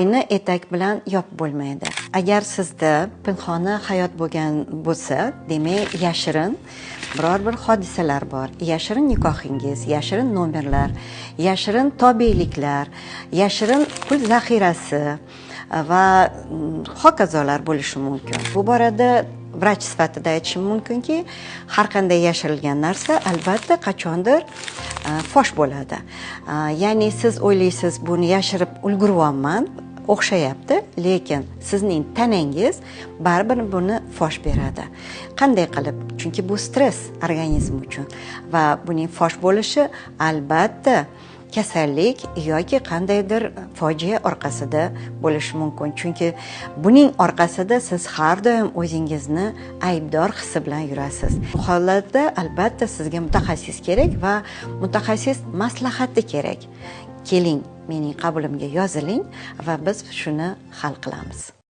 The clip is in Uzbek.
Ni etak bilan yopib bo'lmaydi. Agar sizda pinhona hayot bo'lgan bo'lsa, demak yashirin biror bir hodisalar bor. Yashirin nikohingiz, yashirin nomerlar, yashirin tobeliklar, yashirin pul zaxirasi va hokazolar bo'lishi mumkin. Bu borada vrach sifatida aytishim mumkinki, har qanday yashirilgan narsa albatta qachondir fosh bo'ladi. Ya'ni siz o'ylaysiz, buni yashirib ulguryapman, o'xshayapti, lekin sizning tanangiz baribir buni fosh beradi. Qanday qilib? Chunki bu stress organizm uchun va buning fosh bo'lishi albatta kasallik yoki qandaydir fojia orqasida bo'lishi mumkin. Chunki buning orqasida siz har doim o'zingizni aybdor hissi bilan yurasiz. Bu holatda albatta sizga mutaxassis kerak va mutaxassis maslahati kerak. Keling, mening qabulimga yoziling va biz shuni hal qilamiz.